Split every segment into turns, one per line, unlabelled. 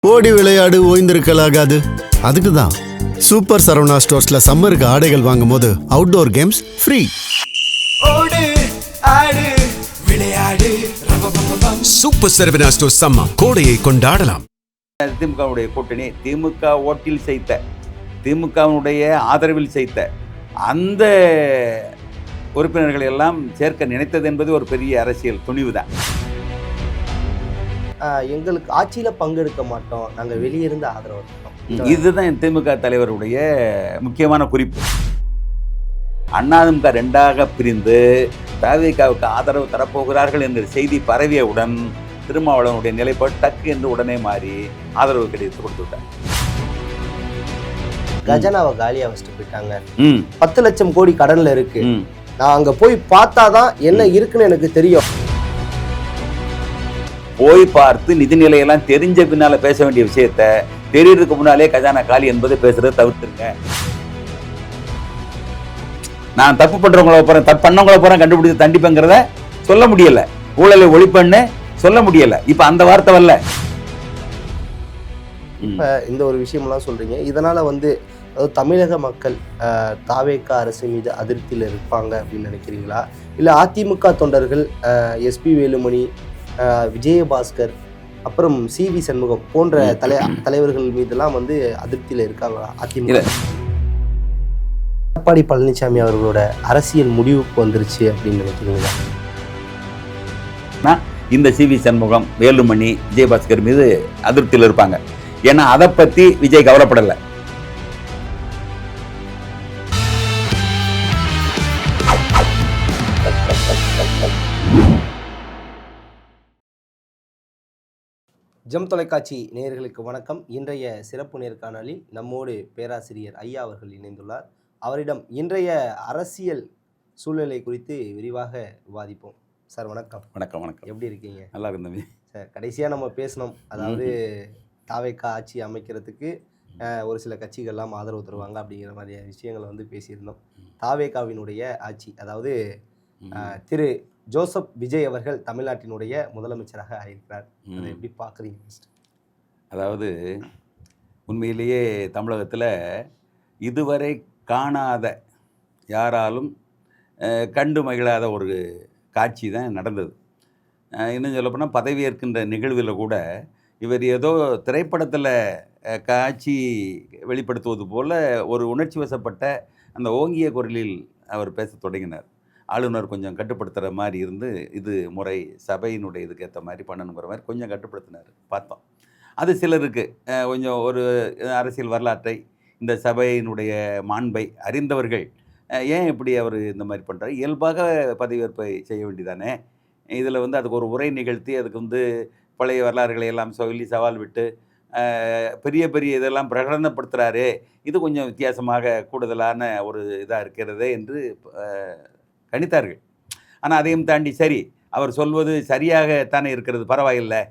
ஓடி விளையாடு ஓய்ந்திருக்கலாகாது. அதுக்கு தான் சூப்பர் சரவணா ஸ்டோர்ஸ்ல சம்மருக்கு ஆடைகள் வாங்கும் போது அவுட்டோர் கேம்ஸ் ஃப்ரீ.
ஓடு ஆடு விளையாடு
சூப்பர் சரவணா ஸ்டோர்ஸ் சம்மர் கோடையை கொண்டாடலாம்.
திமுகவுடைய கூட்டணி திமுக ஓட்டில் செய்த, திமுகவுடைய ஆதரவில் செய்த அந்த உறுப்பினர்களை எல்லாம் சேர்க்க நினைத்தது என்பது ஒரு பெரிய அரசியல் துணிவு தான்.
எங்களுக்கு ஆட்சியில் பங்கெடுக்க மாட்டோம், நாங்கள் வெளியிருந்து ஆதரவு இருக்கோம்.
இதுதான் திமுக தலைவருடைய முக்கியமான குறிப்பு. அதிமுக ரெண்டாக பிரிந்து தவிகவுக்கு ஆதரவு தரப்போகிறார்கள் என்ற செய்தி பரவியவுடன் திருமாவளவனுடைய நிலைப்பாடு டக்கு என்று உடனே மாறி ஆதரவு கிடைத்து கொடுத்து விட்டார்.
கஜனாவை காலியாக வச்சுட்டு போயிட்டாங்க. 10 லட்சம் கோடி கடன்ல இருக்கு. நான் அங்க போய் பார்த்தாதான் என்ன இருக்குன்னு எனக்கு தெரியும்.
போய் பார்த்து நிதிநிலையெல்லாம் தெரிஞ்ச பின்னால பேச வேண்டிய விஷயத்த தெரியறதுக்கு முன்னாலே கஜானா காலி என்பதை பேசுறதை தவிர்த்துருங்க. நான் தப்பு பண்றவங்கள போறேன், தப்பு பண்ணவங்கள போறேன் கண்டுபிடிச்சு தண்டிப்பேங்கிறத சொல்ல முடியல, ஊழலை ஒழிப்பன்னு சொல்ல முடியல. இப்ப அந்த வார்த்தை வரல.
இப்ப இந்த ஒரு விஷயம்லாம் சொல்றீங்க, இதனால அதாவது தமிழக மக்கள் தாவேகா அரசு மீது அதிருப்தியில் இருப்பாங்க அப்படின்னு நினைக்கிறீங்களா? இல்லை அதிமுக தொண்டர்கள் எஸ்பி வேலுமணி, விஜயபாஸ்கர், அப்புறம் CV சண்முகம் போன்ற தலைவர்கள் மீதெல்லாம் அதிருப்தியில் இருக்காங்களா அதிமுக? எடப்பாடி பழனிசாமி அவர்களோட அரசியல் முடிவுக்கு வந்துருச்சு அப்படின்னு நினைக்கிறீங்களா?
இந்த CV சண்முகம், வேலுமணி, விஜயபாஸ்கர் மீது அதிருப்தியில் இருப்பாங்க. ஏன்னா அதை பத்தி விஜய் கவலைப்படலை.
ஜெம் தொலைக்காட்சி நேயர்களுக்கு வணக்கம். இன்றைய சிறப்பு நேர்காணலில் நம்மோடு பேராசிரியர் ஐயா அவர்கள் இணைந்துள்ளார். அவரிடம் இன்றைய அரசியல் சூழ்நிலை குறித்து விரிவாக விவாதிப்போம். சார் வணக்கம்.
வணக்கம். வணக்கம்.
எப்படி இருக்கீங்க?
நல்லா இருக்கு தம்பி.
சார், கடைசியாக நம்ம பேசணும், அதாவது தாவேகா ஆட்சி அமைக்கிறதுக்கு ஒரு சில கட்சிகள்லாம் ஆதரவு தருவாங்க அப்படிங்கிற மாதிரி விஷயங்களை பேசியிருந்தோம். தாவேகாவினுடைய ஆட்சி, அதாவது திரு ஜோசப் விஜய் அவர்கள் தமிழ்நாட்டினுடைய முதலமைச்சராக ஆயிருக்கிறார். அதை எப்படி பார்க்குறீங்க?
அதாவது உண்மையிலேயே தமிழகத்தில் இதுவரை காணாத, யாராலும் கண்டு மகிழாத ஒரு காட்சி தான் நடந்தது. இன்னும் சொல்லப்போனால் பதவியேற்கின்ற நிகழ்வில் கூட இவர் ஏதோ திரைப்படத்தில் காட்சி வெளிப்படுத்துவது போல் ஒரு உணர்ச்சி வசப்பட்ட அந்த ஓங்கிய குரலில் அவர் பேச தொடங்கினார். ஆளுநர் கொஞ்சம் கட்டுப்படுத்துகிற மாதிரி இருந்து, இது முறை சபையினுடைய இதுக்கு ஏற்ற மாதிரி பண்ணணுங்கிற மாதிரி கொஞ்சம் கட்டுப்படுத்தினார், பார்த்தோம். அது சிலருக்கு கொஞ்சம் ஒரு அரசியல் வரலாற்றை, இந்த சபையினுடைய மாண்பை அறிந்தவர்கள் ஏன் இப்படி அவர் இந்த மாதிரி பண்ணுறாரு, இயல்பாக பதவியேற்பை செய்ய வேண்டியதானே, இதில் அதுக்கு ஒரு உரை நிகழ்த்தி அதுக்கு பழைய வரலாறுகளை எல்லாம் சொல்லி சவால் விட்டு பெரிய பெரிய இதெல்லாம் பிரகடனப்படுத்துகிறாரு, இது கொஞ்சம் வித்தியாசமாக கூடுதலான ஒரு இதாக இருக்கிறதே என்று கணித்தார்கள். ஆனால் அதையும் தாண்டி சரி, அவர் சொல்வது சரியாகத்தானே இருக்கிறது, பரவாயில்லை,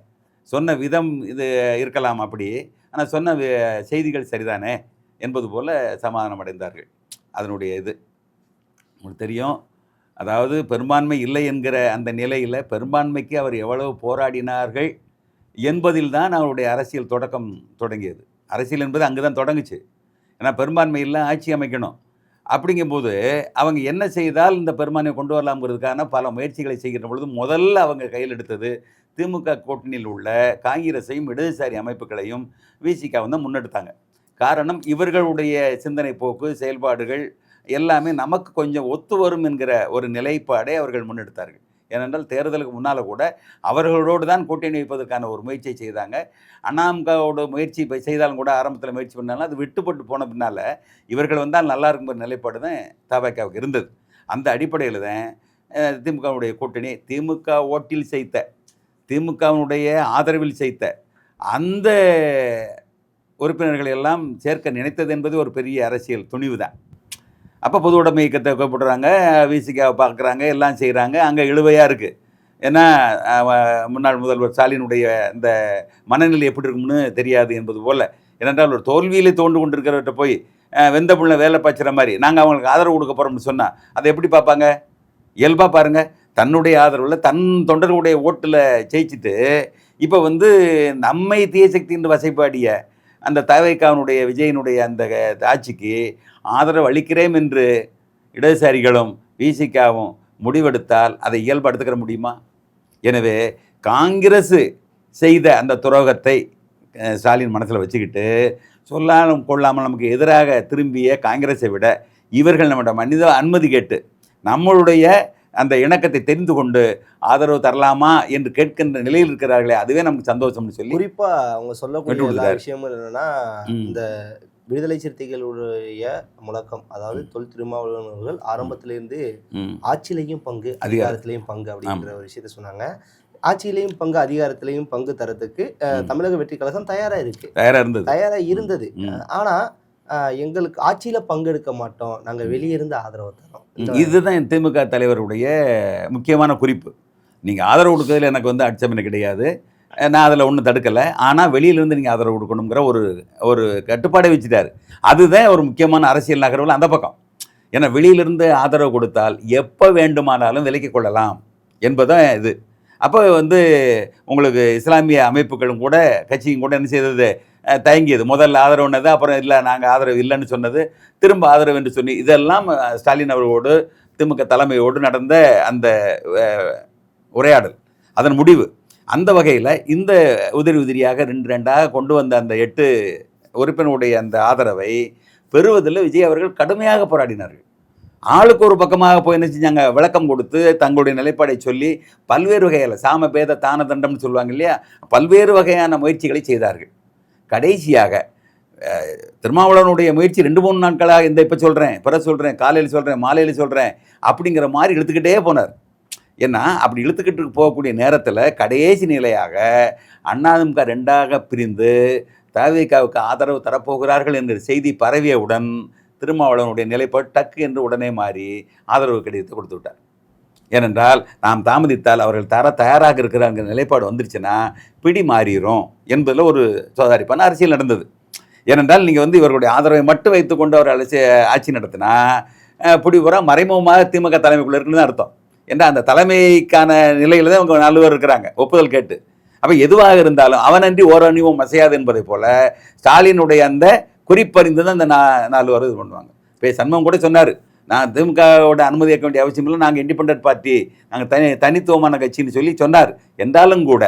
சொன்ன விதம் இது இருக்கலாம் அப்படி, ஆனால் சொன்ன செய்திகள் சரிதானே என்பது போல் சமாதானம் அடைந்தார்கள். அதனுடைய இது உங்களுக்கு தெரியும். அதாவது பெரும்பான்மை இல்லை என்கிற அந்த நிலையில் பெரும்பான்மைக்கு அவர் எவ்வளவு போராடினார்கள் என்பதில் தான் அவருடைய அரசியல் தொடக்கம் தொடங்கியது. அரசியல் என்பது அங்கே தான் தொடங்குச்சு. ஏன்னா பெரும்பான்மை இல்லை, ஆட்சி அமைக்கணும். அப்படிங்கும்போது அவங்க என்ன செய்தால் இந்த பெரும்பான்மையை கொண்டு வரலாம்ங்கிறதுக்கான பல முயற்சிகளை செய்கின்ற பொழுது முதல்ல அவங்க கையில் எடுத்தது திமுக கூட்டணியில் உள்ள காங்கிரஸையும் இடதுசாரி அமைப்புகளையும் விசிகாவும் தான் முன்னெடுத்தாங்க. காரணம், இவர்களுடைய சிந்தனை போக்கு, செயல்பாடுகள் எல்லாமே நமக்கு கொஞ்சம் ஒத்து வரும் என்கிற ஒரு நிலைப்பாடை அவர்கள் முன்னெடுத்தார்கள். ஏனென்றால் தேர்தலுக்கு முன்னால் கூட அவர்களோடு தான் கூட்டணி வைப்பதற்கான ஒரு முயற்சியை செய்தாங்க. அதிமுகவோட முயற்சி இப்போ செய்தாலும் கூட, ஆரம்பத்தில் முயற்சி பண்ணாலும் அது விட்டுப்பட்டு போன பின்னால் இவர்கள் வந்தால் நல்லா இருக்குங்கிற நிலைப்பாடு தான் தவிகவுக்கு இருந்தது. அந்த அடிப்படையில் தான் திமுகவுடைய கூட்டணி திமுக ஓட்டில் செய்த, திமுகவினுடைய ஆதரவில் செய்த அந்த உறுப்பினர்களை எல்லாம் சேர்க்க நினைத்தது என்பது ஒரு பெரிய அரசியல் துணிவு தான். அப்போ பொது உடைமை இயக்கத்தை கூப்பிடுறாங்க, விசிகாவை பார்க்குறாங்க, எல்லாம் செய்கிறாங்க. அங்கே இழுவையாக இருக்குது. ஏன்னா முன்னாள் முதல்வர் ஸ்டாலினுடைய இந்த மனநிலை எப்படி இருக்கும்னு தெரியாது என்பது போல். ஏனென்றால் ஒரு தோல்வியிலே தோண்டு கொண்டிருக்கிறவர்கிட்ட போய் வெந்த புள்ள வேலை பாய்ச்சுற மாதிரி நாங்கள் அவங்களுக்கு ஆதரவு கொடுக்க போகிறோம்னு சொன்னால் அதை எப்படி பார்ப்பாங்க? இயல்பாக பாருங்கள், தன்னுடைய ஆதரவில் தன் தொண்டர்களுடைய ஓட்டில் ஜெயிச்சுட்டு இப்போ வந்து நம்மை தீயசக்தி என்று வசைப்பாடிய அந்த தவைக்காவனுடைய விஜயனுடைய அந்த ஆட்சிக்கு ஆதரவு அளிக்கிறேன் என்று இடதுசாரிகளும் விசிகாவும் முடிவெடுத்தால் அதை இயல்படுத்துக்கிற முடியுமா? எனவே காங்கிரஸ் செய்த அந்த துரோகத்தை ஸ்டாலின் மனசில் வச்சுக்கிட்டு சொல்லாமல் கொள்ளாமல் நமக்கு எதிராக திரும்பிய காங்கிரஸை விட இவர்கள் நம்மளோட மனித அனுமதி கேட்டு நம்மளுடைய அந்த இணக்கத்தை தெரிந்து கொண்டு ஆதரவு தரலாமா என்று கேட்கின்ற நிலையில் இருக்கிறார்களே, அதுவே நமக்கு சந்தோஷம்னு சொல்லி
குறிப்பா அவங்க சொல்லக்கூடிய எல்லா விஷயமும் என்னன்னா, இந்த விடுதலை சிறுத்தைகளுடைய முழக்கம், அதாவது தொல் திருமாவளவன் அவர்கள் ஆரம்பத்திலிருந்து ஆட்சியிலையும் பங்கு அதிகாரத்திலையும் பங்கு அப்படிங்கிற ஒரு விஷயத்த சொன்னாங்க. ஆட்சியிலையும் பங்கு அதிகாரத்திலையும் பங்கு தரத்துக்கு தமிழக வெற்றி கழகம் தயாரா இருந்தது. ஆனா எங்களுக்கு ஆட்சியில பங்கெடுக்க மாட்டோம், நாங்க வெளியிருந்து ஆதரவு தரோம்.
இதுதான் திமுக தலைவருடைய முக்கியமான குறிப்பு. நீங்க ஆதரவு கொடுக்கறதுல எனக்கு வந்து அச்சமனை கிடையாது, நான் அதில் ஒன்றும் தடுக்கலை. ஆனால் வெளியிலேருந்து நீங்கள் ஆதரவு கொடுக்கணுங்கிற ஒரு கட்டுப்பாடை வச்சுட்டாரு. அதுதான் ஒரு முக்கியமான அரசியல் நகர்வில் அந்த பக்கம். ஏன்னா வெளியிலிருந்து ஆதரவு கொடுத்தால் எப்போ வேண்டுமானாலும் விலக்கிக் கொள்ளலாம் என்பதுதான் இது. அப்போ வந்து உங்களுக்கு இஸ்லாமிய அமைப்புகளும் கூட கட்சியும் கூட என்ன செய்தது, தயங்கியது. முதல்ல ஆதரவுனது, அப்புறம் இல்லை நாங்கள் ஆதரவு இல்லைன்னு சொன்னது, திரும்ப ஆதரவு என்று சொல்லி, இதெல்லாம் ஸ்டாலின் அவர்களோடு திமுக தலைமையோடு நடந்த அந்த உரையாடல், அதன் முடிவு. அந்த வகையில் இந்த உதிரியாக 2-2 கொண்டு வந்த அந்த 8 உறுப்பினருடைய அந்த ஆதரவை பெறுவதில் விஜய் அவர்கள் கடுமையாக போராடினார்கள். ஆளுக்கு ஒரு பக்கமாக போய் என்ன செஞ்சாங்க, விளக்கம் கொடுத்து தங்களுடைய நிலைப்பாடை சொல்லி பல்வேறு வகையில் சாம பேத தான தண்டம்னு சொல்லுவாங்க இல்லையா, பல்வேறு வகையான முயற்சிகளை செய்தார்கள். கடைசியாக திருமாவளவனுடைய முயற்சி 2-3 நாட்களாக இந்த இப்போ சொல்கிறேன், பிற சொல்கிறேன், காலையில் சொல்கிறேன், மாலையில் சொல்கிறேன் அப்படிங்கிற மாதிரி இழுத்துக்கிட்டே போனார். ஏன்னா அப்படி இழுத்துக்கிட்டு போகக்கூடிய நேரத்தில் கடைசி நிலையாக அதிமுக 2ஆக பிரிந்து தவிகவுக்கு ஆதரவு தரப்போகிறார்கள் என்கிற செய்தி பரவியவுடன் திருமாவளவனுடைய நிலைப்பாடு டக்கு என்று உடனே மாறி ஆதரவு கடிதத்தை கொடுத்து விட்டார். ஏனென்றால் நாம் தாமதித்தால் அவர்கள் தயாராக இருக்கிறாங்கிற நிலைப்பாடு வந்துருச்சுன்னா பிடி மாறிடும் என்பதில் ஒரு சோதாரிப்பான அரசியல் நடந்தது. ஏனென்றால் நீங்கள் வந்து இவர்களுடைய ஆதரவை மட்டும் வைத்துக்கொண்டு அவர் ஆட்சி நடத்தினா பிடி பூரா மறைமுகமாக திமுக தலைமைக்குள்ளே இருக்குன்னு தான் அர்த்தம். ஏன்னா அந்த தலைமைக்கான நிலையில் தான் அவங்க 4 பேர் இருக்கிறாங்க ஒப்புதல் கேட்டு. அப்போ எதுவாக இருந்தாலும் அவனன்றி ஓரணிவும் அசையாது என்பதை போல ஸ்டாலினுடைய அந்த குறிப்பறிந்து தான் அந்த 4 பேர் இது பண்ணுவாங்க. இப்போ சண்முகம் கூட சொன்னார், நான் திமுகவோட அனுமதி ஏற்க வேண்டிய அவசியம் இல்லை, நாங்கள் இண்டிபெண்டன்ட் பார்ட்டி, நாங்கள் தனித்துவமான கட்சின்னு சொல்லி சொன்னார். என்றாலும் கூட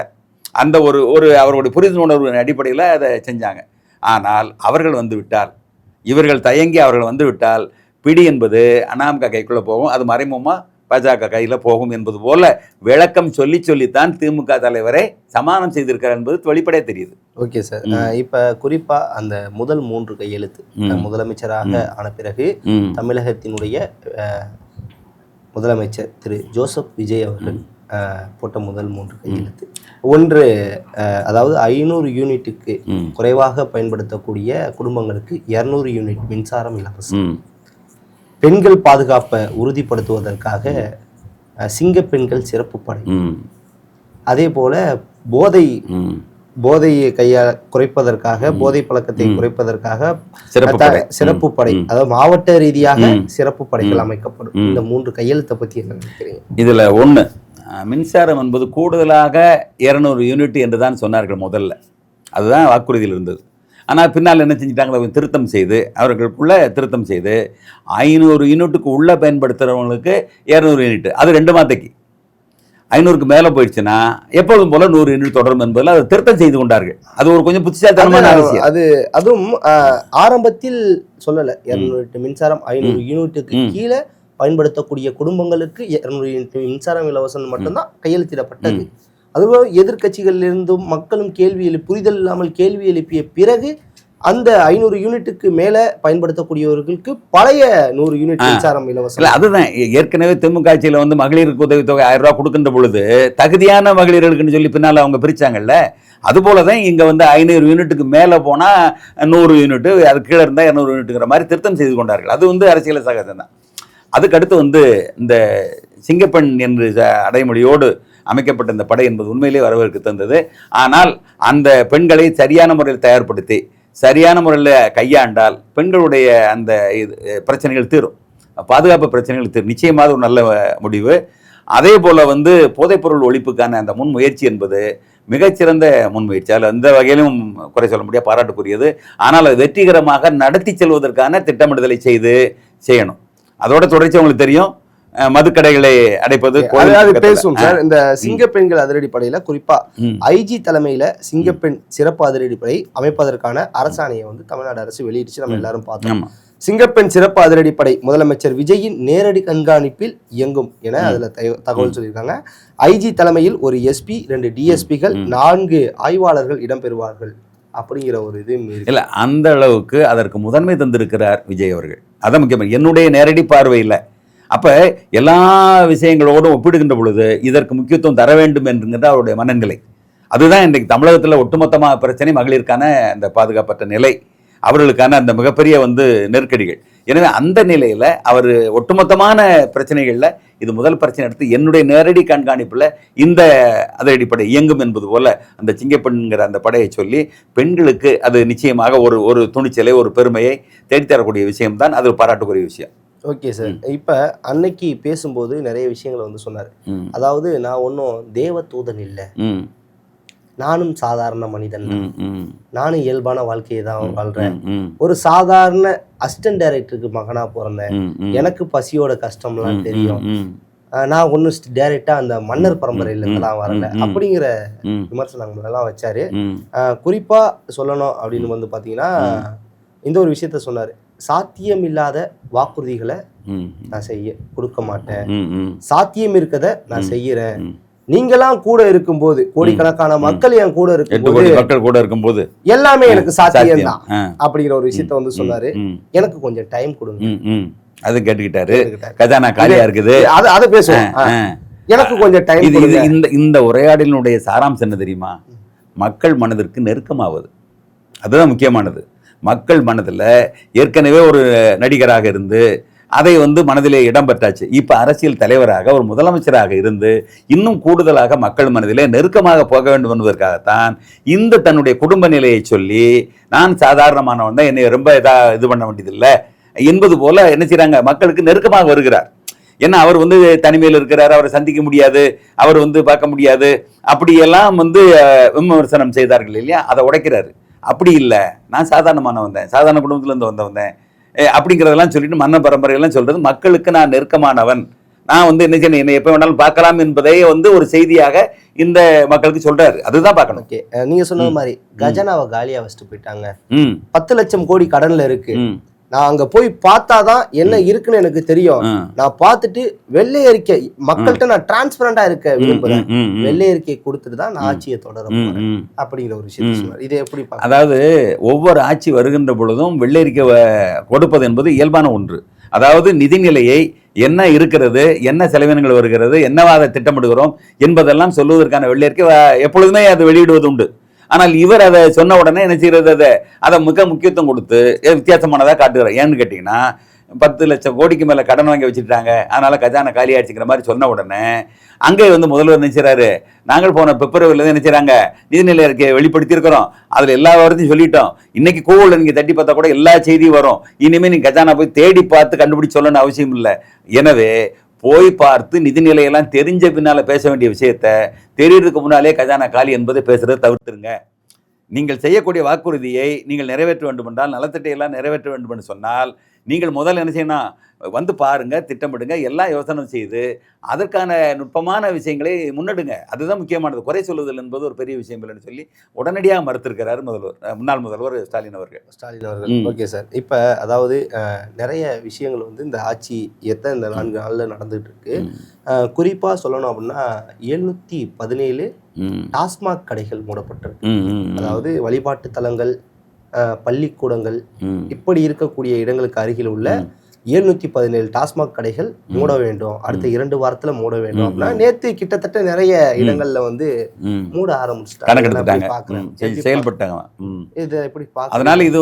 அந்த ஒரு அவருடைய புரிந்துணர்வு அடிப்படையில் அதை செஞ்சாங்க. ஆனால் அவர்கள் வந்து விட்டால், இவர்கள் தயங்கி அவர்கள் வந்து விட்டால் பிடி என்பது அதிமுக கைக்குள்ளே போகும், அது மறைமுகமாக பாஜக கையில் போகும் என்பது போல விளக்கம் சொல்லித்தான் திமுக தலைவரை சமானம் செய்திருக்கிறார் என்பது வெளிப்படையாக தெரியுது.
ஓகே சார், இப்போ குறிப்பாக அந்த முதல் 3 கையெழுத்து முதலமைச்சராக ஆன பிறகு தமிழகத்தினுடைய முதலமைச்சர் திரு ஜோசப் விஜய் அவர்கள் போட்ட முதல் 3 கையெழுத்து, ஒன்று அதாவது 500 யூனிட்டுக்கு குறைவாக பயன்படுத்தக்கூடிய குடும்பங்களுக்கு 200 யூனிட் மின்சாரம் இலவசம், பெண்கள் பாதுகாப்பை உறுதிப்படுத்துவதற்காக சிங்க பெண்கள் சிறப்பு படை, அதே போல போதையை குறைப்பதற்காக போதை பழக்கத்தை குறைப்பதற்காக சிறப்பு படை, அதாவது மாவட்ட ரீதியாக சிறப்பு படைகள் அமைக்கப்படும். இந்த 3 கையெழுத்தை பற்றி என்ன நினைக்கிறீங்க?
இதில் ஒன்று, மின்சாரம் என்பது கூடுதலாக 200 யூனிட் என்று தான் சொன்னார்கள் முதல்ல, அதுதான் வாக்குறுதியில் இருந்தது. ஆனால் பின்னால் என்ன செஞ்சிட்டாங்க, திருத்தம் செய்து அவர்களுக்குள்ளே திருத்தம் செய்து 500 யூனிட்டுக்கு உள்ளே பயன்படுத்துகிறவங்களுக்கு 200 யூனிட், அது 2 மாதத்துக்கு. 500க்கு மேலே போயிடுச்சுன்னா எப்போதும் போல 100 யூனிட் தொடரும் என்பதில் அதை திருத்தம் செய்து கொண்டார்கள். அது ஒரு கொஞ்சம் புத்திசாலித்தனமான விஷயம்.
அதுவும் ஆரம்பத்தில் சொல்லலை, 200 மின்சாரம் 500 யூனிட்டுக்கு கீழே பயன்படுத்தக்கூடிய குடும்பங்களுக்கு 200 யூனிட் மின்சாரம் இலவசம் மட்டும்தான் கையெழுத்திடப்பட்டது. அதுபோல் எதிர்கட்சிகளிலிருந்தும் மக்களும் புரிதல் இல்லாமல் கேள்வி எழுப்பிய பிறகு அந்த 500 யூனிட்டுக்கு மேலே பயன்படுத்தக்கூடியவர்களுக்கு பழைய 100 யூனிட் மின்சாரம் இலவசம்.
அதுதான் ஏற்கனவே திமுக ஆட்சியில் வந்து மகளிருக்கு உதவித்தொகை 1000 ரூபா கொடுக்கின்ற பொழுது தகுதியான மகளிர்களுக்குன்னு சொல்லி பின்னால் அவங்க பிரித்தாங்கல்ல, அதுபோல தான் இங்கே வந்து 500 யூனிட்டுக்கு மேலே போனால் 100 யூனிட்டு, அது கீழே இருந்தால் 200 யூனிட்டுங்கிற மாதிரி திருத்தம் செய்து கொண்டார்கள். அது வந்து அரசியல் சகஜம் தான். அதுக்கடுத்து வந்து இந்த சிங்கப்பெண் என்று அடைமொழியோடு அமைக்கப்பட்ட இந்த படை என்பது உண்மையிலே வரவேற்க தந்தது. ஆனால் அந்த பெண்களை சரியான முறையில் தயார்படுத்தி சரியான முறையில் கையாண்டால் பெண்களுடைய அந்த பிரச்சனைகள் தீரும், பாதுகாப்பு பிரச்சனைகள் தீரும். நிச்சயமாக ஒரு நல்ல முடிவு. அதே போல் வந்து போதைப்பொருள் ஒழிப்புக்கான அந்த முன் முயற்சி என்பது மிகச்சிறந்த முன்முயற்சி. அதில் எந்த வகையிலும் குறை சொல்ல முடியாது, பாராட்டுக்குரியது. ஆனால் அது வெற்றிகரமாக நடத்தி செல்வதற்கான திட்டமிடுதலை செய்யணும். அதோட தொடர்ச்சி உங்களுக்கு தெரியும், மதுக்கடைகளை அடைப்பது.
பேசும் சார். இந்த சிங்கப்பெண்கள் அதிரடிப்படையில குறிப்பா ஐஜி தலைமையில சிங்கப்பெண் சிறப்பு அதிரடிப்படை அமைப்பதற்கான அரசாணையை வந்து தமிழ்நாடு அரசு வெளியிடுச்சு, நம்ம எல்லாரும் பார்த்தோம். சிங்கப்பெண் சிறப்பு அதிரடிப்படை முதலமைச்சர் விஜயின் நேரடி கண்காணிப்பில் இயங்கும் என அதுல தகவல் சொல்லியிருக்காங்க. ஐஜி தலைமையில் ஒரு எஸ்பி, 2 டிஎஸ்பிகள், 4 ஆய்வாளர்கள் இடம்பெறுவார்கள் அப்படிங்கிற ஒரு இது
இல்லை. அந்த அளவுக்கு அதற்கு முதன்மை தந்திருக்கிறார் விஜய் அவர்கள். அதான் முக்கியமாக என்னுடைய நேரடி பார்வையில். அப்போ எல்லா விஷயங்களோடும் ஒப்பிடுகின்ற பொழுது இதற்கு முக்கியத்துவம் தர வேண்டும் என்கின்ற அவருடைய மனநிலை. அதுதான் இன்றைக்கு தமிழகத்தில் ஒட்டுமொத்தமாக பிரச்சனை, மகளிருக்கான அந்த பாதுகாப்பற்ற நிலை, அவர்களுக்கான அந்த மிகப்பெரிய நெருக்கடிகள். எனவே அந்த நிலையில் அவர் ஒட்டுமொத்தமான பிரச்சனைகளில் இது முதல் பிரச்சனை எடுத்து என்னுடைய நேரடி கண்காணிப்பில் இந்த அதிரடிப்படை இயங்கும் என்பது போல அந்த சிங்கப்பெண்கிற அந்த படையை சொல்லி பெண்களுக்கு அது நிச்சயமாக ஒரு துணிச்சலை, ஒரு பெருமையை தேடித்தரக்கூடிய விஷயம்தான். அது பாராட்டுக்குரிய விஷயம்.
Okay sir. இப்போ அன்னைக்கு பேசும்போது நிறைய விஷயங்களை சொன்னார். அதாவது நான் ஒன்றும் தேவ தூதன் இல்லை, நானும் சாதாரண மனிதன், நானும் இயல்பான வாழ்க்கையை தான் வாழ்றேன், ஒரு சாதாரண அசிஸ்டன்ட் டைரக்டருக்கு மகனா பிறந்தேன், எனக்கு பசியோட கஷ்டம்லாம் தெரியும், நான் ஒன்றும் டைரக்டா அந்த மன்னர் பரம்பரையில இருந்தெல்லாம் வரல அப்படிங்கிற விமர்சனங்கள் எல்லாம் வச்சாரு. குறிப்பா சொல்லணும் அப்படின்னு பாத்தீங்கன்னா இந்த ஒரு விஷயத்த சொன்னாரு. சாத்தியம் இல்லாத வாக்குறுதிகளை நான் கொடுக்க மாட்டேன், சாத்தியம் இருக்கத நான் செய்யறேன், நீங்களாம் கூட இருக்கும்போது, கோடிக்கணக்கான மக்கள் என் கூட இருக்கும்போது எல்லாமே எனக்கு சாத்தியம் தான் அப்படிங்கிற ஒரு விஷயத்த சொன்னாரு. எனக்கு கொஞ்சம் டைம் கொடுங்க.
அது கேட்டுக்கிட்டாரு. கஜானா காலியா இருக்குது,
அதை பேசுவோம். எனக்கு கொஞ்சம் டைம்.
இந்த உரையாடலினுடைய சாராம்சம் என்ன தெரியுமா? மக்கள் மனதிற்கு நெருக்கமாவது, அதுதான் முக்கியமானது. மக்கள் மனதில் ஏற்கனவே ஒரு நடிகராக இருந்து அதை மனதிலே இடம் பெற்றாச்சு. இப்போ அரசியல் தலைவராக, ஒரு முதலமைச்சராக இருந்து இன்னும் கூடுதலாக மக்கள் மனதிலே நெருக்கமாக போக வேண்டும் என்பதற்காகத்தான் இந்த தன்னுடைய குடும்ப நிலையை சொல்லி, நான் சாதாரணமானவன் தான், என்னை ரொம்ப இது பண்ண வேண்டியதில்லை என்பது போல என்ன செய்கிறாங்க, மக்களுக்கு நெருக்கமாக வருகிறார். ஏன்னா அவர் தனிமையில் இருக்கிறார், அவரை சந்திக்க முடியாது, அவர் பார்க்க முடியாது, அப்படியெல்லாம் விமர்சனம் செய்தார்கள் இல்லையா, அதை உடைக்கிறாரு. அப்படி இல்லை, நான் சாதாரணமான வந்தேன், சாதாரண குடும்பத்திலேருந்து வந்தேன் அப்படிங்கிறதெல்லாம் சொல்லிட்டு மன்னர் பரம்பரையெல்லாம் சொல்றது, மக்களுக்கு நான் நெருக்கமானவன், நான் என்ன செய்யணும், என்னை எப்போ வேணாலும் பார்க்கலாம் என்பதை ஒரு செய்தியாக இந்த மக்களுக்கு சொல்றாரு. அதுதான் பார்க்கணும்.
ஓகே, நீங்க சொன்ன மாதிரி கஜானாவை காலியா வச்சுட்டு போயிட்டாங்க. 10 லட்சம் கோடி கடன்ல இருக்கு. நான் அங்க போய் பார்த்தாதான் என்ன இருக்குன்னு எனக்கு தெரியும். நான் பார்த்துட்டு வெள்ளை அறிக்கை மக்கள்கிட்ட நான் டிரான்ஸ்பரண்டா இருக்க விரும்புறேன், வெள்ளை அறிக்கை கொடுத்துட்டு தான் நான் ஆட்சியை தொடரும் அப்படிங்கிற ஒரு விஷயத்தை சொன்னார். இதை எப்படி?
அதாவது ஒவ்வொரு ஆட்சி வருகின்ற பொழுதும் வெள்ளை அறிக்கை கொடுப்பது என்பது இயல்பான ஒன்று. அதாவது நிதிநிலையை என்ன இருக்கிறது, என்ன செலவினங்கள் வருகிறது, என்னவாத திட்டமிடுகிறோம் என்பதெல்லாம் சொல்வதற்கான வெள்ளை அறிக்கை எப்பொழுதுமே அது வெளியிடுவது உண்டு. ஆனால் இவர் அதை சொன்ன உடனே என்ன செய்யறது, அதை மிக முக்கியத்துவம் கொடுத்து வித்தியாசமானதாக காட்டுகிறார். ஏன்னு கேட்டிங்கன்னா 10 லட்சம் கோடிக்கு மேலே கடன் வாங்கி வச்சுட்டாங்க, அதனால கஜானா காலி ஆயிடுச்சுங்கிற மாதிரி சொன்ன உடனே அங்கே முதல்வர் நினைச்சாரு, நாங்கள் போன பிப்ரவரியில் நினைச்சாங்க நிதிநிலை அறிக்கையை வெளிப்படுத்தியிருக்கிறோம், அதில் எல்லா வாரத்தையும் சொல்லிட்டோம், இன்னைக்கு கூகுளில் நீங்கள் தட்டி பார்த்தா கூட எல்லா செய்தியும் வரும், இனிமேல் நீங்கள் கஜானா போய் தேடி பார்த்து கண்டுபிடிச்சு சொல்லணும்னு அவசியம் இல்லை. எனவே போய் பார்த்து நிதிநிலையெல்லாம் தெரிஞ்ச பின்னால் பேச வேண்டிய விஷயத்த தெரியறதுக்கு முன்னாலே கஜானா காலி என்பதை பேசுறதை தவிர்த்துருங்க. நீங்கள் செய்யக்கூடிய வாக்குறுதியை நீங்கள் நிறைவேற்ற வேண்டும் என்றால், நலத்திட்டையெல்லாம் நிறைவேற்ற வேண்டும் என்று சொன்னால் நீங்கள் முதல்ல என்ன செய்யணும், பாருங்க, திட்டமிடுங்க, எல்லாம் யோசனை செய்து அதற்கான நுட்பமான விஷயங்களை முன்னெடுங்க. அதுதான் முக்கியமானது. குறை சொல்லுதல் என்பது ஒரு பெரிய விஷயம் இல்லைன்னு சொல்லி உடனடியாக மறுத்திருக்கிறார் முன்னாள் முதல்வர் ஸ்டாலின் அவர்கள்.
Okay sir. இப்போ அதாவது நிறைய விஷயங்கள் இந்த ஆட்சி இந்த 4 நாளில் நடந்துகிட்டு இருக்கு. குறிப்பாக சொல்லணும் அப்படின்னா 717 டாஸ்மாக் கடைகள் மூடப்பட்டிருக்கு. அதாவது வழிபாட்டு தலங்கள், பள்ளிக்கூடங்கள் இப்படி இருக்கக்கூடிய இடங்களுக்கு அருகில் உள்ள 717 டாஸ்மாக் கடைகள் மூட வேண்டும், அடுத்த 2 வாரத்துல மூட வேண்டும் அப்படின்னா நேத்து கிட்டத்தட்ட நிறைய இடங்கள்ல மூட ஆரம்பிச்சுட்டாங்க,
செயல்பட்டாங்க. அதனால இது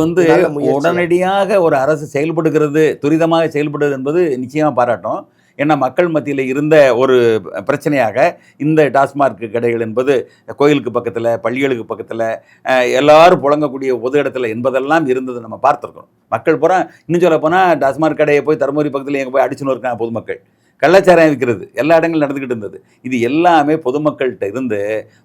உடனடியாக ஒரு அரசு செயல்படுகிறது, துரிதமாக செயல்படுகிறது என்பது நிச்சயமா பாராட்டும். ஏன்னா மக்கள் மத்தியில் இருந்த ஒரு பிரச்சனையாக இந்த டாஸ்மாக் கடைகள் என்பது கோயிலுக்கு பக்கத்தில், பள்ளிகளுக்கு பக்கத்தில், எல்லாரும் புழங்கக்கூடிய பொது இடத்துல என்பதெல்லாம் இருந்தது நம்ம பார்த்துருக்கோம். மக்கள் பூரா இன்னும் சொல்ல போனால் டாஸ்மாக் கடையை போய் தருமபுரி பக்கத்தில் எங்கே போய் அடிச்சுன்னு இருக்காங்க பொதுமக்கள். கள்ளச்சாராயம் விற்கிறது எல்லா இடங்களும் நடந்துக்கிட்டு இருந்தது. இது எல்லாமே பொதுமக்கள்கிட்ட இருந்து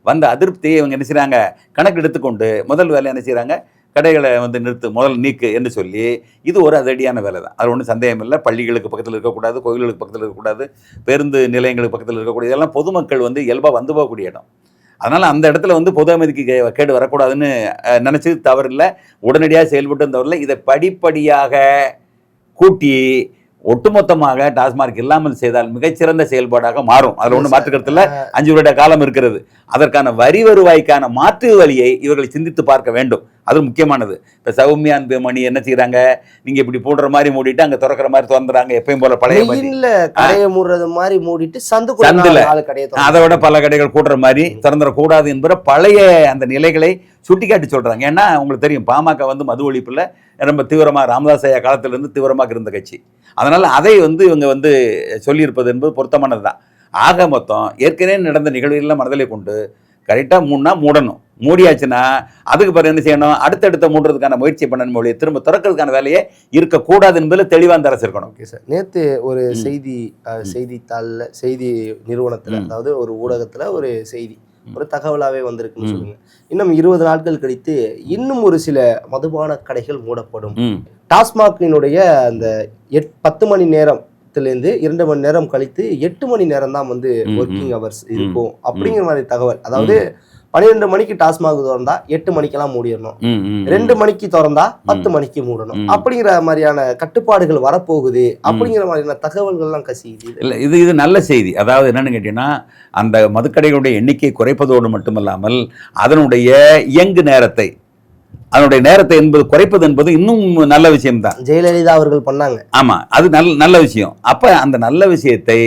வந்த அதிருப்தியை இவங்க என்ன செய்கிறாங்க, கணக்கு எடுத்துக்கொண்டு முதல் வேலை என்ன செய்கிறாங்க, கடைகளை வந்து நிறுத்து, முதல் நீக்கு என்று சொல்லி, இது ஒரு அதிரடியான வேலை தான். அது ஒன்றும் சந்தேகம் இல்லை. பள்ளிகளுக்கு பக்கத்தில் இருக்கக்கூடாது, கோயில்களுக்கு பக்கத்தில் இருக்கக்கூடாது, பேருந்து நிலையங்களுக்கு பக்கத்தில் இருக்கக்கூடாது, இதெல்லாம் பொதுமக்கள் வந்து இயல்பாக வந்து போகக்கூடிய இடம். அதனால் அந்த இடத்துல வந்து பொது அமைதிக்கு கேடு வரக்கூடாதுன்னு நினச்சது தவறில்லை, உடனடியாக செயல்பட்டு தவறில்லை. இதை படிப்படியாக கூட்டி ஒட்டுமொத்தமாக டாஸ்மார்க் இல்லாமல் செய்தால் மிகச்சிறந்த செயல்பாடாக மாறும். அதில் ஒன்றும் மாற்றுக்கிறதுல 5 வருட காலம் இருக்கிறது. அதற்கான வரி வருவாய்க்கான மாற்று வழியை இவர்கள் சிந்தித்து பார்க்க வேண்டும். அது முக்கியமானது. இப்போ சௌமியா மணி என்ன செய்யறாங்க, நீங்க இப்படி போடுற மாதிரி மூடிட்டு அங்க திறக்கிற மாதிரி திறந்துறாங்க, எப்பயும் போல பழைய
கடையை மூடுறது மாதிரி மூடிட்டு
சந்துல அதை விட பல கடைகள் கூடுற மாதிரி திறந்துடக்கூடாது என்பது பழைய அந்த நிலைகளை சுட்டிக்காட்டி சொல்றாங்க. ஏன்னா உங்களுக்கு தெரியும், பாமக வந்து மது ஒழிப்புல ரொம்ப தீவிரமாக ராமதாஸ் ஐயா காலத்திலிருந்து தீவிரமாக இருந்த கட்சி. அதனால அதை வந்து இவங்க வந்து சொல்லியிருப்பது என்பது பொருத்தமானது தான். ஆக மொத்தம் ஏற்கனவே நடந்த நிகழ்வுகள்லாம் மனதிலே கொண்டு கரெக்டாக மூடணும். மூடியாச்சுன்னா அதுக்கு பிறகு என்ன செய்யணும், அடுத்தடுத்த மூடுறதுக்கான முயற்சி பண்ணணும், மொழியை திரும்ப திறக்கிறதுக்கான வேலையே இருக்கக்கூடாது என்பதில் தெளிவாக அந்த அரசு இருக்கணும்.
ஓகே சார், நேற்று ஒரு செய்தித்தாளில் செய்தி நிறுவனத்தில், அதாவது ஒரு ஊடகத்தில் ஒரு செய்தி, ஒரு தகவலாகவே வந்திருக்குன்னு சொல்லுங்க. இன்னும் 20 நாட்கள் கழித்து இன்னும் ஒரு சில மதுபான கடைகள் மூடப்படும். டாஸ்மாகினுடைய அந்த 10 மணி நேரத்திலேருந்து 2 மணி நேரம் கழித்து 8 மணி நேரம் தான் வந்து ஒர்க்கிங் ஹவர்ஸ் இருக்கும் அப்படிங்கிற மாதிரி தகவல். அதாவது 12 மணிக்கு டாஸ்மாக் திறந்தா 8 மணிக்கெல்லாம் மூடிடணும், 2 மணிக்கு திறந்தா 10 மணிக்கு மூடணும், அப்படிங்கிற மாதிரியான கட்டுப்பாடுகள் வரப்போகுது அப்படிங்கிற மாதிரியான தகவல்கள்லாம் கசியுது.
இல்லை, இது நல்ல செய்தி. அதாவது என்னன்னு கேட்டீங்கன்னா, அந்த மதுக்கடைகளுடைய எண்ணிக்கை குறைப்பதோடு மட்டுமல்லாமல் அதனுடைய இயங்கு நேரத்தை, அதனுடைய நேரத்தை என்பது குறைப்பது என்பது இன்னும் நல்ல விஷயம்தான்.
ஜெயலலிதா அவர்கள் பண்ணாங்க.
ஆமா, அது நல்ல விஷயம். அப்ப அந்த நல்ல விஷயத்தை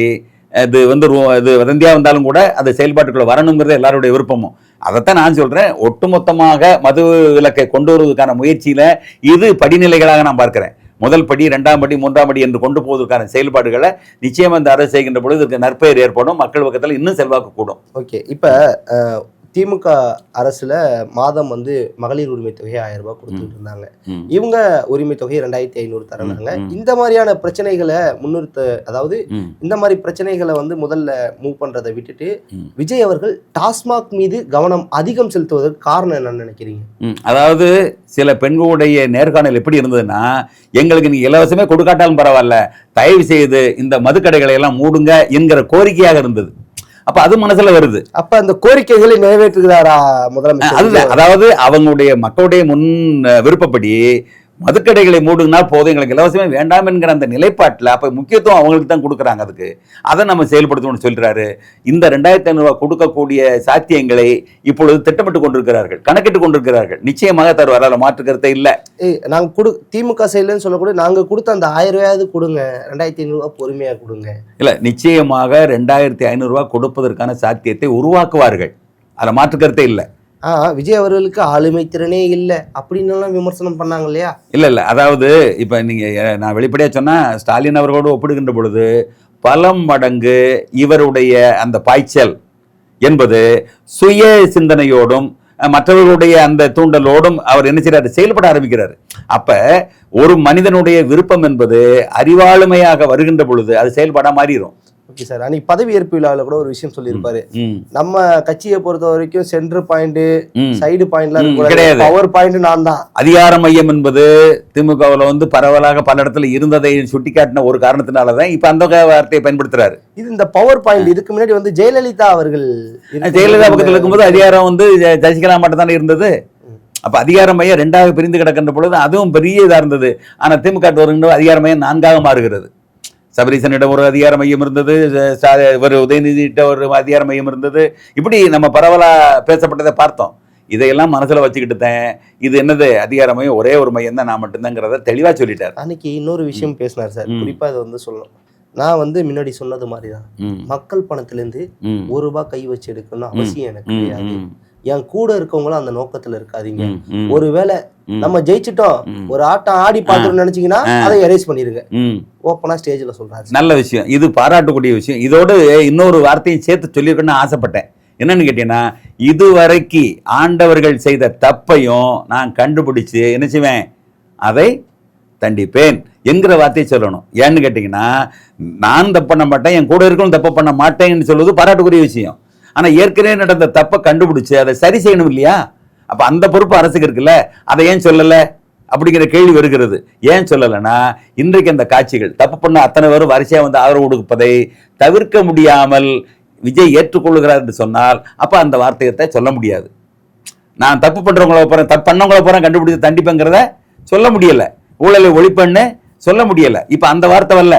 இது வந்து இது வதந்தியா வந்தாலும் கூட அது செயல்பாட்டுக்குள்ள வரணுங்கிறது எல்லாருடைய விருப்பமும். அதைத்தான் நான் சொல்றேன். ஒட்டுமொத்தமாக மது விலக்கை கொண்டு வருவதற்கான முயற்சியில இது படிநிலைகளாக நான் பார்க்கிறேன். முதல் படி, 2ஆம் படி, 3ஆம் படி என்று கொண்டு போவதற்கான செயல்பாடுகளை நிச்சயம் அந்த அரசு செய்கின்ற பொழுது இதற்கு நற்பெயர் ஏற்படும், மக்கள் பக்கத்தில் இன்னும் செல்வாக்கு கூடும்.
ஓகே, இப்போ திமுக அரசுல மாதம் வந்து மகளிர் உரிமை தொகையை 1000 ரூபாய் கொடுத்துட்டு இருந்தாங்க. இவங்க உரிமை தொகை 2500 தராங்க. இந்த மாதிரியான பிரச்சனைகளை அதாவது இந்த மாதிரி பிரச்சனைகளை வந்து முதல்ல மூவ் பண்றதை விட்டுட்டு விஜய் அவர்கள் டாஸ்மாக் மீது கவனம் அதிகம் செலுத்துவதற்கு காரணம் என்னன்னு நினைக்கிறீங்க?
அதாவது சில பெண்களுடைய நேர்காணல் எப்படி இருந்ததுன்னா, எங்களுக்கு நீங்க இலவசமே கொடுக்காட்டாலும் பரவாயில்ல, தயவு செய்து இந்த மதுக்கடைகளை எல்லாம் மூடுங்க என்கிற கோரிக்கையாக இருந்தது. அப்ப அது மனசுல வருது.
அப்ப அந்த கோரிக்கைகளை நிறைவேற்றுகிறாரா முதலமைச்சர்?
அதுதான், அதாவது அவங்களுடைய மக்களுடைய முன் விருப்பப்படி மதுக்கடைகளை மூடுனா போதும், எங்களுக்கு இலவசமே வேண்டாம் என்கிற அந்த நிலைப்பாட்டில் அப்ப முக்கியத்துவம் அவங்களுக்கு தான் கொடுக்குறாங்க. அதுக்கு அதை நம்ம செயல்படுத்தணும்னு சொல்றாரு. இந்த 2500 ரூபாய் கொடுக்கக்கூடிய சாத்தியங்களை இப்பொழுது திட்டமிட்டு கொண்டிருக்கிறார்கள், கணக்கிட்டு கொண்டிருக்கிறார்கள். நிச்சயமாக தருவார், அதில் மாற்று கருத்தை இல்லை.
நாங்க திமுக செயல்னு சொல்லக்கூட நாங்க கொடுத்த அந்த 1000 ரூபாயாவது கொடுங்க, 2500 ரூபாய் பொறுமையா கொடுங்க.
இல்ல, நிச்சயமாக 2500 ரூபாய் கொடுப்பதற்கான சாத்தியத்தை உருவாக்குவார்கள், அதில் மாற்று கருத்தை இல்லை.
விஜய் அவர்களுக்கு ஆளுமை திறனே இல்லை அப்படின்னு விமர்சனம் பண்ணாங்க இல்லையா?
இல்லை, அதாவது இப்போ நீங்கள் நான் வெளிப்படையாக சொன்னால், ஸ்டாலின் அவர்களோடு ஒப்பிடுகின்ற பொழுது பல மடங்கு இவருடைய அந்த பாய்ச்சல் என்பது சுய சிந்தனையோடும் மற்றவர்களுடைய அந்த தூண்டலோடும் அவர் என்ன செய்யறாரு, செயல்பட ஆரம்பிக்கிறார். அப்ப ஒரு மனிதனுடைய விருப்பம் என்பது அறிவாளுமையாக வருகின்ற பொழுது அது செயல்பட மாறிடும்.
ஓகே சார், அன்னைக்கு பதவியேற்பு விழாவில் கூட ஒரு விஷயம் சொல்லியிருப்பாரு, நம்ம கட்சியை பொறுத்த வரைக்கும் சென்டர் பாயிண்ட் சைடு பாயிண்ட்லாம் கிடையாது, பவர் பாயிண்ட் நான் தான்.
அதிகார மையம் என்பது திமுகவில் வந்து பரவலாக பல இடத்துல இருந்ததை சுட்டிக்காட்டின ஒரு காரணத்தினாலதான் இப்ப அந்த வார்த்தையை பயன்படுத்துறாரு.
இது இந்த பவர் பாயிண்ட் இதுக்கு முன்னாடி வந்து ஜெயலலிதா அவர்கள்,
ஜெயலலிதா பக்கத்தில் இருக்கும்போது அதிகாரம் வந்து சசிகலா மட்டும் தானே இருந்தது. அப்ப அதிகார மையம் 2ஆக பிரிந்து கிடக்கின்ற பொழுது அதுவும் பெரிய இதா இருந்தது. ஆனா திமுக வருகின்ற அதிகார மையம் 4ஆக மாறுகிறது. சபரீசனிடம் ஒரு அதிகார மையம் இருந்தது, ஒரு உதயநிதியிட்ட ஒரு அதிகார மையம் இருந்தது. இப்படி நம்ம பரவலா பேசப்பட்டதை பார்த்தோம். இதையெல்லாம் மனசுல வச்சுக்கிட்டு தான் இது என்னது அதிகார மையம் ஒரே ஒரு மையம் தான், நான் மட்டும்தாங்கிறத தெளிவா சொல்லிட்டார்.
அன்னைக்கு இன்னொரு விஷயம் பேசினார் சார், குறிப்பா அதை வந்து சொல்லணும். நான் வந்து முன்னாடி சொன்னது மாதிரிதான், மக்கள் பணத்திலிருந்து 1 ரூபாய் கை வச்சு எடுக்கணும் அவசியம் எனக்கு கிடையாது. என் கூட இருக்கவங்களும் அந்த நோக்கத்துல இருக்காதீங்க. ஒருவேளை நம்ம ஜெயிச்சிட்டோம், ஒரு ஆட்டம் ஆடி பார்த்துட்டு நினைச்சீங்கன்னா அதை எரேஸ் பண்ணிருங்க. ஓப்பனா ஸ்டேஜ்ல சொல்றாரு.
நல்ல விஷயம், இது பாராட்டக்கூடிய விஷயம். இதோடு இன்னொரு வார்த்தையை சேர்த்து சொல்லியிருக்கணும்னு ஆசைப்பட்டேன். என்னன்னு கேட்டீங்கன்னா, இதுவரைக்கு ஆண்டவர்கள் செய்த தப்பையும் நான் கண்டுபிடிச்சு என்ன செய்வேன், அதை தண்டிப்பேன் என்கிற வார்த்தையை சொல்லணும். ஏன்னு கேட்டிங்கன்னா, நான் தப்பு பண்ண மாட்டேன், என் கூட இருக்கணும் தப்பு பண்ண மாட்டேன்னு சொல்வது பாராட்டுக்குரிய விஷயம். ஆனால் ஏற்கனவே நடந்த தப்பை கண்டுபிடிச்சு அதை சரி செய்யணும் இல்லையா? அப்போ அந்த பொறுப்பு அரசுக்கு இருக்குல்ல, அதை ஏன் சொல்லலை அப்படிங்கிற கேள்வி வருகிறது. ஏன் சொல்லலைன்னா, இன்றைக்கு அந்த காட்சிகள் தப்பு பண்ண அத்தனை பேரும் வரிசையாக வந்து ஆதரவு கொடுப்பதை தவிர்க்க முடியாமல் விஜய் ஏற்றுக்கொள்கிறார் என்று சொன்னால் அப்போ அந்த வார்த்தையத்தை சொல்ல முடியாது. நான் தப்பு பண்ணுறவங்கள போகிறேன், தப்பு பண்ணவங்கள போகிறேன் கண்டுபிடிச்சு தண்டிப்பேங்கிறத சொல்ல முடியலை, ஊழலை ஒழிப்பேன்னு சொல்ல முடியலை. இப்போ அந்த வார்த்தை வரல.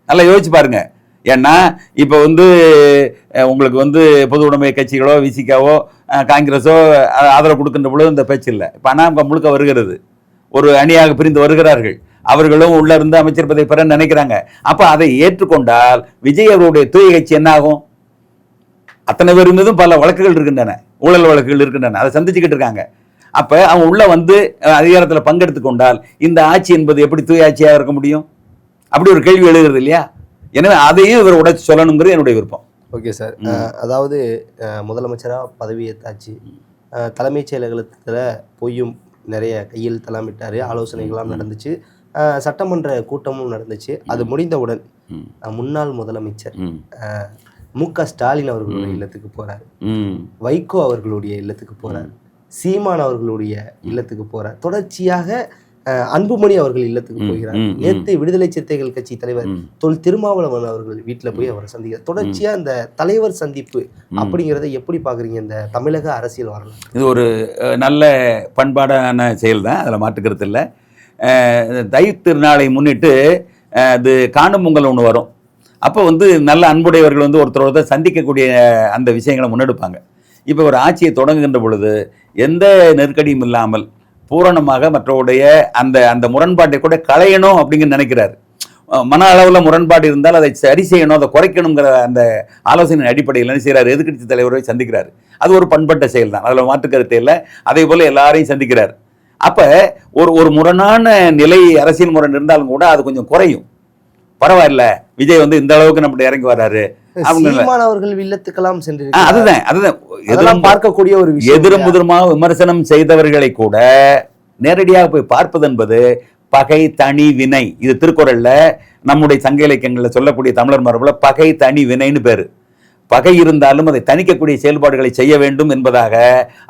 நல்லா யோசிச்சு பாருங்க. ஏன்னா இப்போ வந்து உங்களுக்கு வந்து பொது உடைமை கட்சிகளோ விசிகாவோ காங்கிரஸோ ஆதரவு கொடுக்கின்ற பொழுது இந்த பேச்சு இல்லை. இப்போ அண்ணாமலை முழுக்க வருகிறது, ஒரு அணியாக பிரிந்து வருகிறார்கள். அவர்களும் உள்ள இருந்து அமைச்சர் பதவி பெற நினைக்கிறாங்க. அப்போ அதை ஏற்றுக்கொண்டால் விஜய் அவருடைய தூய கட்சி என்ன ஆகும்? அத்தனை பேர் மீதும் பல வழக்குகள் இருக்கின்றன, ஊழல் வழக்குகள் இருக்கின்றன, அதை சந்திச்சுக்கிட்டு இருக்காங்க. அப்போ அவங்க உள்ள வந்து அதிகாரத்தில் பங்கெடுத்து கொண்டால் இந்த ஆட்சி என்பது எப்படி தூய ஆட்சியாக இருக்க முடியும்? அப்படி ஒரு கேள்வி எழுதுறது இல்லையா? எனவே அதையும் இவர் உடைச்சு சொல்லணுங்கிறது என்னுடைய விருப்பம்.
Okay sir. அதாவது முதலமைச்சராக பதவியேற்றாச்சு, தலைமைச் செயலகத்தில் போயும் நிறைய கையெழுத்தெல்லாம் விட்டார், ஆலோசனைகள்லாம் நடந்துச்சு, சட்டமன்ற கூட்டமும் நடந்துச்சு. அது முடிந்தவுடன் முன்னாள் முதலமைச்சர் மு.க. ஸ்டாலின் அவர்களுடைய இல்லத்துக்கு போறாரு, வைகோ அவர்களுடைய இல்லத்துக்கு போறாரு, சீமான் அவர்களுடைய இல்லத்துக்கு போறார், தொடர்ச்சியாக அன்புமணி அவர்கள் இல்லத்துக்கு போகிறார். நேற்று விடுதலை சிறுத்தைகள் கட்சி தலைவர் தொல் திருமாவளவன் அவர்கள் வீட்டில் போய் அவரை சந்திக்கிறார். தொடர்ச்சியா இந்த தலைவர் சந்திப்பு அப்படிங்கிறத எப்படி பாக்குறீங்க இந்த தமிழக அரசியல் வரலாம்?
இது ஒரு நல்ல பண்பாடான செயல் தான், அதில் மாற்றுக்கிறது இல்லை. தை திருநாளை முன்னிட்டு அது காணும் பொங்கல் ஒன்று வரும். அப்போ வந்து நல்ல அன்புடையவர்கள் வந்து ஒருத்தர் சந்திக்கக்கூடிய அந்த விஷயங்களை முன்னெடுப்பாங்க. இப்போ ஒரு ஆட்சியை தொடங்குகின்ற பொழுது எந்த நெருக்கடியும் இல்லாமல் பூரணமாக மற்றவருடைய அந்த அந்த முரண்பாட்டை கூட களையணும் அப்படிங்கிற நினைக்கிறார். மன அளவில் முரண்பாடு இருந்தால் அதை சரி செய்யணும், அதை குறைக்கணுங்கிற அந்த ஆலோசனை அடிப்படையில் என்ன செய்கிறார்? எதிர்க்கட்சி தலைவரை சந்திக்கிறார். அது ஒரு பண்பட்ட செயல் தான், அதில் மாற்று கருத்து இல்லை. அதே போல் எல்லாரையும் சந்திக்கிறார். அப்போ ஒரு முரணான நிலை, அரசியல் முரண் இருந்தாலும் கூட அது கொஞ்சம் குறையும். பரவாயில்ல, விஜய் வந்து இந்த அளவுக்கு நம்ம இறங்கி வர்றாரு.
அவர்கள் இல்லத்துக்கெல்லாம் சென்று
அதுதான் பார்க்கக்கூடிய ஒரு விஷயம். எதிரும் புதிருமாக விமர்சனம் செய்தவர்களை கூட நேரடியாக போய் பார்ப்பது என்பது பகை தனி வினை. இது திருக்குறள்ல நம்முடைய சங்க இலக்கியங்கள்ல சொல்லக்கூடிய தமிழர் மரபுல பகை தனி வினைன்னு பேரு. பகை இருந்தாலும் அதை தணிக்கக்கூடிய செயல்பாடுகளை செய்ய வேண்டும் என்பதாக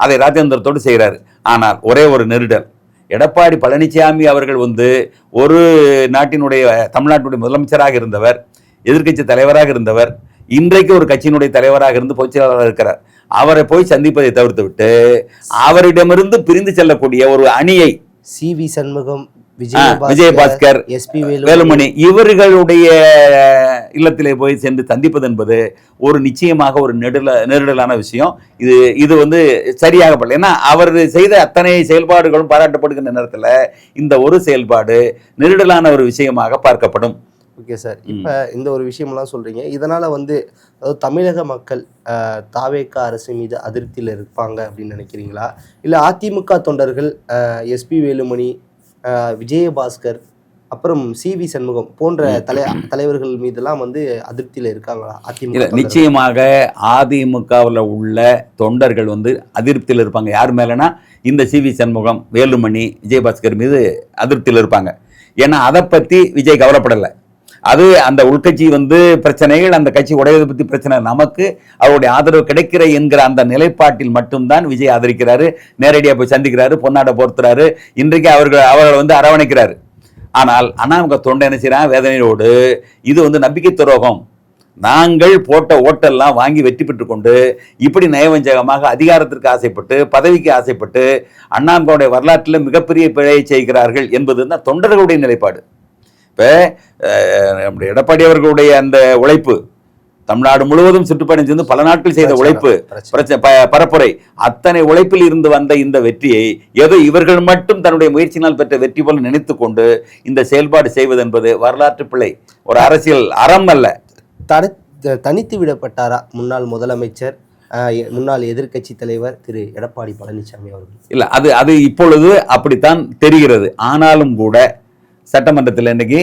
அதை ராஜேந்திரத்தோடு செய்கிறாரு. ஆனால் ஒரே ஒரு நெருடல், எடப்பாடி பழனிசாமி அவர்கள் வந்து ஒரு நாட்டினுடைய தமிழ்நாட்டினுடைய முதலமைச்சராக இருந்தவர், எதிர்க்கட்சி தலைவராக இருந்தவர், இன்றைக்கு ஒரு கட்சியினுடைய தலைவராக இருந்து பொதுச் செயலாளராக இருக்கிறார். அவரை போய் சந்திப்பதை தவிர்த்து விட்டு அவரிடமிருந்து பிரிந்து செல்லக்கூடிய ஒரு அணியை
சி.வி. சண்முகம்,
விஜயபாஸ்கர், எஸ்.பி. வேலுமணி இவர்களுடைய இல்லத்திலே போய் சென்று சந்திப்பது என்பது ஒரு நிச்சயமாக ஒரு நெருடலான விஷயம். இது வந்து சரியாகப்படல. ஏன்னா அவர் செய்த அத்தனை செயல்பாடுகளும் பாராட்டப்படுகின்ற நேரத்தில் இந்த ஒரு செயல்பாடு நெருடலான ஒரு விஷயமாக பார்க்கப்படும்.
Okay sir. இப்போ இந்த ஒரு விஷயம்லாம் சொல்கிறீங்க, இதனால் வந்து அதாவது தமிழக மக்கள் தாவேகா அரசு மீது அதிருப்தியில் இருப்பாங்க அப்படின்னு நினைக்கிறீங்களா? இல்லை அதிமுக தொண்டர்கள் எஸ்.பி. வேலுமணி, விஜயபாஸ்கர், அப்புறம் சி.வி. சண்முகம் போன்ற தலைவர்கள் மீதெல்லாம் வந்து அதிருப்தியில் இருக்காங்களா அதிமுக?
நிச்சயமாக அதிமுகவில் உள்ள தொண்டர்கள் வந்து அதிருப்தியில் இருப்பாங்க. யார் மேலேனா இந்த சி.வி. சண்முகம், வேலுமணி, விஜயபாஸ்கர் மீது அதிருப்தியில் இருப்பாங்க. ஏன்னா அதை பற்றி விஜய் கவலைப்படலை. அது அந்த உள்கட்சி வந்து பிரச்சனைகள், அந்த கட்சி உடையதை பற்றி பிரச்சனை, நமக்கு அவருடைய ஆதரவு கிடைக்கிற என்கிற அந்த நிலைப்பாட்டில் மட்டும்தான் விஜய் ஆதரிக்கிறாரு. நேரடியாக போய் சந்திக்கிறாரு, பொன்னாடை போர்த்துறாரு, இன்றைக்கு அவர்களை வந்து அரவணைக்கிறாரு. ஆனால் அண்ணாமலை தொண்டை என்ன செய்யறான்? வேதனையோடு இது வந்து நம்பிக்கை துரோகம், நாங்கள் போட்ட ஓட்டெல்லாம் வாங்கி வெற்றி பெற்று கொண்டு இப்படி நயவஞ்சகமாக அதிகாரத்திற்கு ஆசைப்பட்டு பதவிக்கு ஆசைப்பட்டு அண்ணாமலையுடைய வரலாற்றில் மிகப்பெரிய பிழையை செய்கிறார்கள் என்பது தான் தொண்டர்களுடைய நிலைப்பாடு. இப்போ நம்முடைய எடப்பாடி அவர்களுடைய அந்த உழைப்பு, தமிழ்நாடு முழுவதும் சுற்றுப்பயணம் செய்து பல நாட்கள் செய்த உழைப்பு, பரப்புரை, அத்தனை உழைப்பில் இருந்து வந்த இந்த வெற்றியை ஏதோ இவர்கள் மட்டும் தன்னுடைய முயற்சியினால் பெற்ற வெற்றி போல நினைத்து கொண்டு இந்த செயல்பாடு செய்வது என்பது வரலாற்று பிழை, ஒரு அரசியல் அறம் அல்ல.
தனித்து விடப்பட்டாரா முன்னாள் முதலமைச்சர், முன்னாள் எதிர்க்கட்சி தலைவர் திரு எடப்பாடி பழனிசாமி அவர்கள்?
இல்லை, அது இப்பொழுது அப்படித்தான் தெரிகிறது. ஆனாலும் கூட சட்டமன்றத்தில் இன்னைக்கு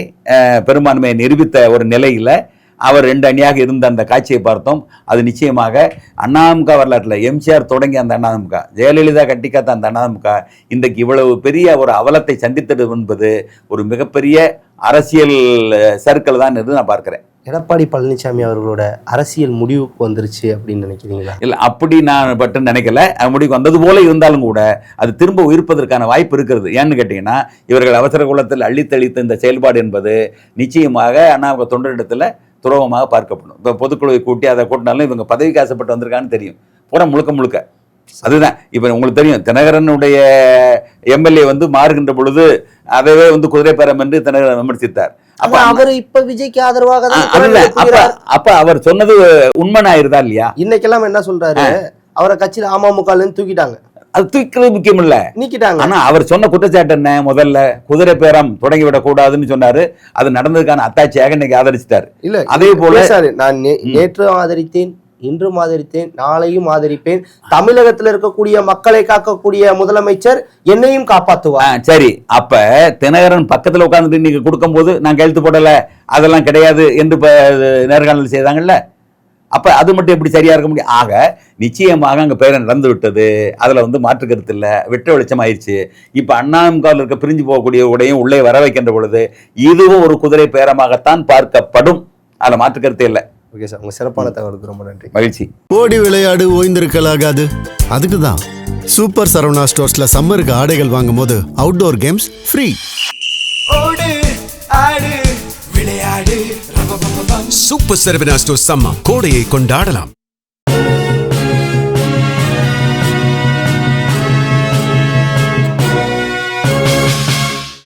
பெரும்பான்மையை நிரூபித்த ஒரு நிலையில் அவர் 2 அணியாக இருந்த அந்த காட்சியை பார்த்தோம். அது நிச்சயமாக அண்ணாதிமுக வரலாற்றில் எம்ஜிஆர் தொடங்கி அந்த அண்ணாதிமுக, ஜெயலலிதா கட்டிக்காத்த அந்த அண்ணாதிமுக இன்றைக்கு இவ்வளவு பெரிய ஒரு அவலத்தை சந்தித்தது என்பது ஒரு மிகப்பெரிய அரசியல் சர்க்கிள் தான் என்று நான் பார்க்கிறேன்.
எடப்பாடி பழனிசாமி அவர்களோட அரசியல் முடிவுக்கு வந்துருச்சு அப்படின்னு நினைக்கிறீங்களா?
இல்லை, அப்படி நான் பட்டு நினைக்கல. முடிவுக்கு வந்தது போல இருந்தாலும் கூட அது திரும்ப உயிர்ப்பதற்கான வாய்ப்பு இருக்கிறது. ஏன்னு கேட்டிங்கன்னா, இவர்கள் அவசர குலத்தில் அள்ளித்தளித்த இந்த செயல்பாடு என்பது நிச்சயமாக அண்ணாமலை தொண்டரிடத்தில் துரோகமாக பார்க்கப்படும். இப்போ பொதுக்குழுவை கூட்டி அதை கூட்டினாலும் இவங்க பதவிக்கு ஆசைப்பட்டு வந்திருக்கான்னு தெரியும். பூரா முழுக்க அதுதான். இப்போ உங்களுக்கு தெரியும், தினகரனுடைய எம்எல்ஏ வந்து மாறுகின்ற பொழுது அதவே வந்து குதிரை பேரம் என்று தினகரன் விமர்சித்தார்.
அப்ப அவர் இப்ப விஜய்க்கு ஆதரவாக
அப்ப அவர் சொன்னது உண்மை ஆயிருதா இல்லையா?
இன்னைக்கெல்லாம் என்ன சொல்றாரு, அவரை கட்சியில அமமுகல தூக்கிட்டாங்க.
அது தூக்கிறது முக்கியம் இல்ல, நீக்கிட்டாங்க. ஆனா அவர் சொன்ன குற்றச்சாட்டு என்ன? முதல்ல குதிரை பேரம் தொடங்கிவிடக் கூடாதுன்னு சொன்னாரு. அது நடந்ததுக்கான அத்தாட்சியாக இன்னைக்கு ஆதரிச்சிட்டாரு. இல்ல அதே போல
நான் நேற்று ஆதரித்தேன், இன்றும் ஆதரித்தேன், நாளையும் ஆதரிப்பேன். தமிழகத்தில் இருக்கக்கூடிய மக்களை காக்கக்கூடிய முதலமைச்சர் என்னையும் காப்பாத்துவார்.
சரி, அப்ப தினகரன் பக்கத்துல உட்கார்ந்துட்டு நீங்க கொடுக்கும் போது நான் கையெழுத்து போடல, அதெல்லாம் கிடையாது என்று நேர்காணல் செய்தாங்கல்ல. அப்ப அது மட்டும் எப்படி சரியா இருக்க முடியும்? ஆக நிச்சயமாக அங்க பேரை நடந்து விட்டது. அதுல வந்து மாற்று கருத்து இல்ல, வெட்ட வெளிச்சம் ஆயிடுச்சு. இப்ப அண்ணாமலையில் இருக்க பிரிஞ்சு போகக்கூடிய உடையும் உள்ளே வர வைக்கின்ற பொழுது இதுவும் ஒரு குதிரை பேரமாகத்தான் பார்க்கப்படும். அதுல மாற்று கருத்து இல்லை.
ஓகே சார், உங்க சிறப்பான தகவலுக்கு ரொம்ப நன்றி.
மகிழ்ச்சி.
ஓடி விளையாடு ஓய்ந்திருக்கலாகாது. அதுக்கு தான் சூப்பர் சரவணா ஸ்டோர்ஸ்ல சம்மருக்கு ஆடைகள் வாங்கும் போது அவுட்டோர் கேம்ஸ் ஃப்ரீ.
ஓடு ஆடு விளையாடு.
சூப்பர் சரவணா ஸ்டோர்ஸ் சம்மர் கோடையை கொண்டாடலாம்.